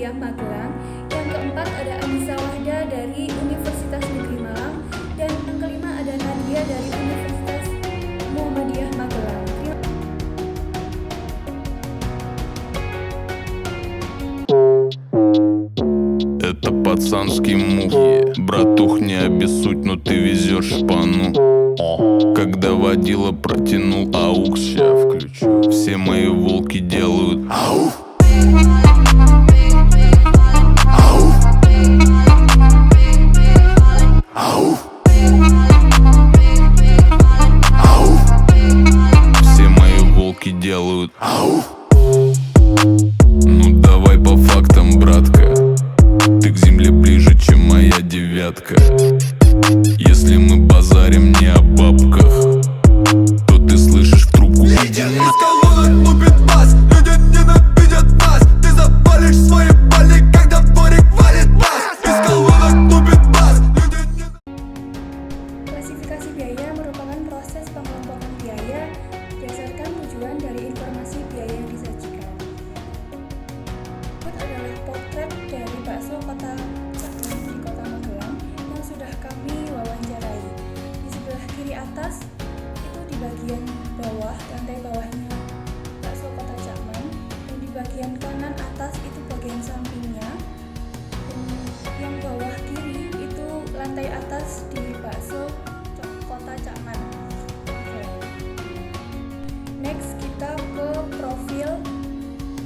Muhammadiyah Magelang. Yang keempat ada Anissa Wahda dari Universitas Negeri Malang. Dan yang kelima ada Nadia dari Universitas Muhammadiyah Magelang. Это пацанские мухи. Братух, не обессудь, но ты везешь шпану. Когда водила протянул аукс, ща включу. Все мои волки делают ауф. Все мои волки делают ауф. Ну давай по фактам, братка. Ты к земле ближе, чем моя девятка. Если мы базарим не о бабках, то ты слышишь в трубку: иди на. Из колонок лупит бас, люди ненавидят нас. Ты запалишь свои пали, когда дворик валит бас. Из колонок лупит бас, люди ненавидят. Klasifikasi biaya merupakan proses pengelompokan biaya berdasarkan tujuan dari informasi biaya yang disajikan. Berikut adalah potret dari bakso Kota Cakman di Kota Magelang yang sudah kami wawancarai. Di sebelah kiri atas itu di bagian bawah, lantai bawahnya bakso Kota Cakman, dan di bagian kanan atas itu bagian sampingnya, dan yang bawah kiri itu lantai atas di bakso Kota Cakman. Oke. Next kita ke profil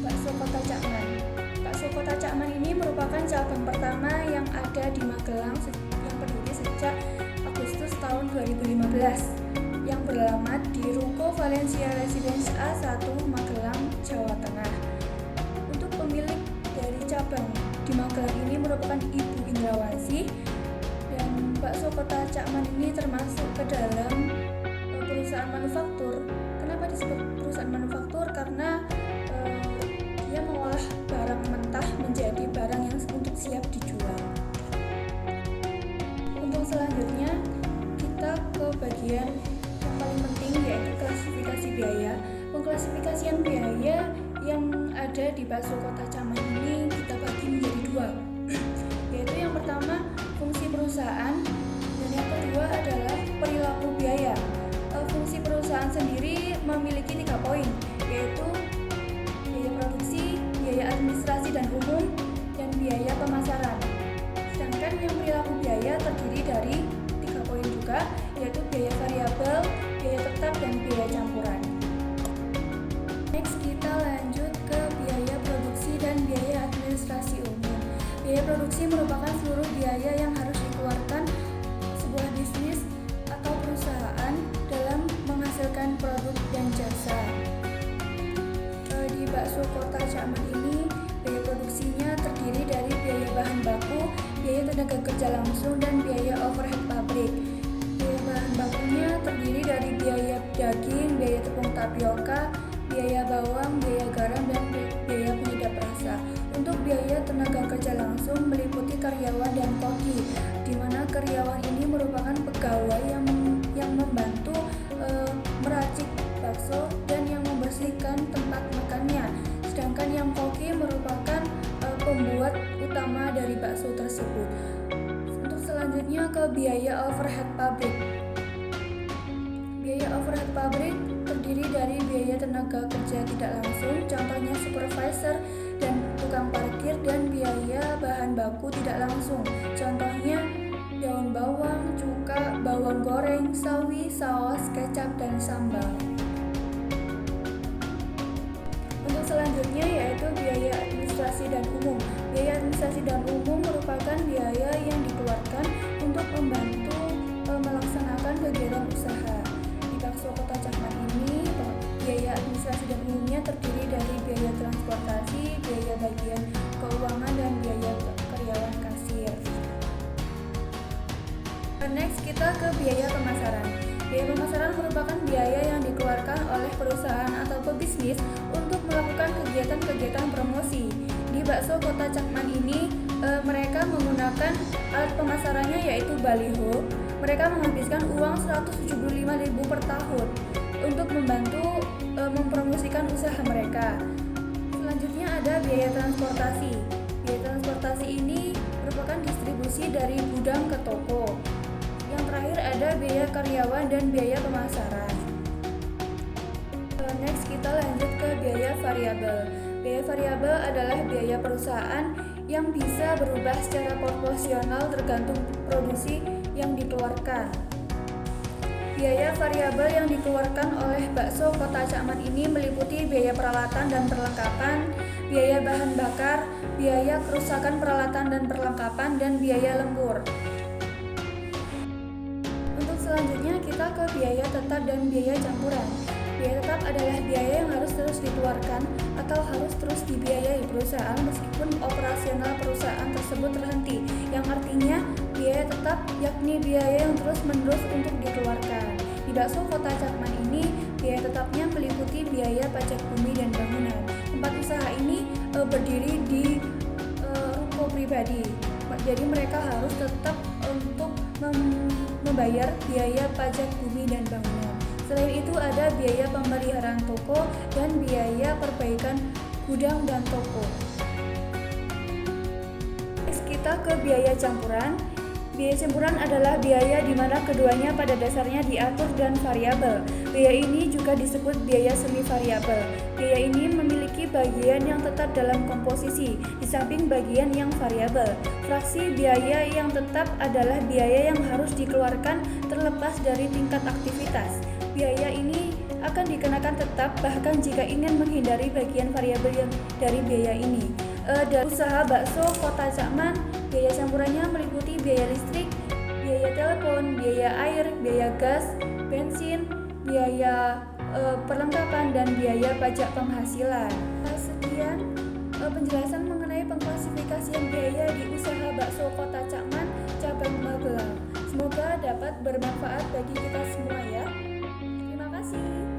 bakso Kota Cakman. Bakso Kota Cakman ini merupakan cabang pertama yang ada di Magelang yang berdiri sejak Agustus tahun 2015, yang beralamat di Ruko Valencia Residence A1 Magelang, Jawa Tengah. Untuk pemilik dari cabang di Magelang ini merupakan Ibu Indrawati, dan bakso Kota Cakman ini termasuk ke dalam perusahaan manufaktur. Kenapa disebut perusahaan manufaktur? Karena dia mengolah barang mentah menjadi barang yang untuk siap dijual. Untuk selanjutnya kita ke bagian yang paling penting, yaitu klasifikasi biaya. Pengklasifikasian biaya yang ada di bakso Kota Cakman ini kita bagi menjadi dua, yaitu yang pertama fungsi perusahaan, dan yang kedua adalah perilaku biaya. Fungsi perusahaan sendiri memiliki 3 poin, yaitu biaya produksi, biaya administrasi dan umum, dan biaya pemasaran. Sedangkan yang perilaku biaya terdiri dari 3 poin juga, yaitu biaya variabel, biaya tetap, dan biaya campuran. Next kita lanjut ke biaya produksi dan biaya administrasi umum. Biaya produksi merupakan seluruh biaya yang harus dikeluarkan sebuah bisnis atau perusahaan dalam menghasilkan produk dan jasa. Di bakso Kota Cakman ini biaya produksinya terdiri dari biaya bahan baku, biaya tenaga kerja langsung, dan biaya overhead pabrik. Biaya bahan bakunya terdiri dari biaya daging, biaya tepung tapioka, biaya bawang, biaya garam, dan biaya penyedap rasa. Untuk biaya tenaga kerja langsung meliputi karyawan dan koki, di mana karyawan ini merupakan pegawai yang membantu meracik bakso dan yang membersihkan tempat makannya. Sedangkan yang koki merupakan pembuat utama dari bakso tersebut. Untuk selanjutnya ke biaya overhead pabrik. Biaya overhead pabrik terdiri dari biaya tenaga kerja tidak langsung, contohnya supervisor dan tukang parkir, dan biaya bahan baku tidak langsung, contohnya daun bawang, cuka, bawang goreng, sawi, saus, kecap, dan sambal. Untuk selanjutnya yaitu biaya administrasi dan umum. Biaya administrasi dan umum merupakan biaya yang dikeluarkan untuk membantu melaksanakan kegiatan usaha. Di bakso Kota Cakman ini biaya administrasi dan umumnya terdiri dari biaya transportasi, biaya bagian keuangan, dan biaya karyawan kasir. Next kita ke biaya pemasaran. Biaya pemasaran merupakan biaya yang dikeluarkan oleh perusahaan atau pebisnis untuk melakukan kegiatan-kegiatan promosi. Di bakso Kota Cakman ini mereka menggunakan alat pemasarannya yaitu baliho. Mereka menghabiskan uang 175.000 per tahun untuk membantu mempromosikan usaha mereka. Selanjutnya ada biaya transportasi. Biaya transportasi ini merupakan distribusi dari gudang ke toko. Yang terakhir ada biaya karyawan dan biaya pemasaran. Next kita lanjut ke biaya variabel. Biaya variabel adalah biaya perusahaan yang bisa berubah secara proporsional tergantung produksi yang dikeluarkan. Biaya variabel yang dikeluarkan oleh Bakso Kota Cakman ini meliputi biaya peralatan dan perlengkapan, biaya bahan bakar, biaya kerusakan peralatan dan perlengkapan, dan biaya lembur. Untuk selanjutnya kita ke biaya tetap dan biaya campuran. Biaya tetap adalah biaya yang harus terus dikeluarkan atau harus terus dibiayai perusahaan meskipun operasional perusahaan tersebut terhenti, yang artinya biaya tetap yakni biaya yang terus-menerus untuk dikeluarkan. Di Bakso Kota Cakman ini, biaya tetapnya meliputi biaya pajak bumi dan bangunan. Tempat usaha ini berdiri di ruko pribadi, jadi mereka harus tetap untuk membayar biaya pajak bumi dan bangunan. Selain itu ada biaya pemeliharaan toko dan biaya perbaikan gudang dan toko. Next kita ke biaya campuran. Biaya campuran adalah biaya di mana keduanya pada dasarnya diatur dan variabel. Biaya ini juga disebut biaya semi variabel. Biaya ini memiliki bagian yang tetap dalam komposisi, di samping bagian yang variabel. Fraksi biaya yang tetap adalah biaya yang harus dikeluarkan terlepas dari tingkat aktivitas. Biaya ini akan dikenakan tetap bahkan jika ingin menghindari bagian variabel yang dari biaya ini. Dari usaha Bakso Kota Cakman, biaya campurannya meliputi biaya listrik, biaya telepon, biaya air, biaya gas, bensin, biaya perlengkapan, dan biaya pajak penghasilan. Sekian penjelasan mengenai pengklasifikasian biaya di usaha Bakso Kota Cakman, cabang Magelang. Semoga dapat bermanfaat bagi kita semua ya. Terima kasih.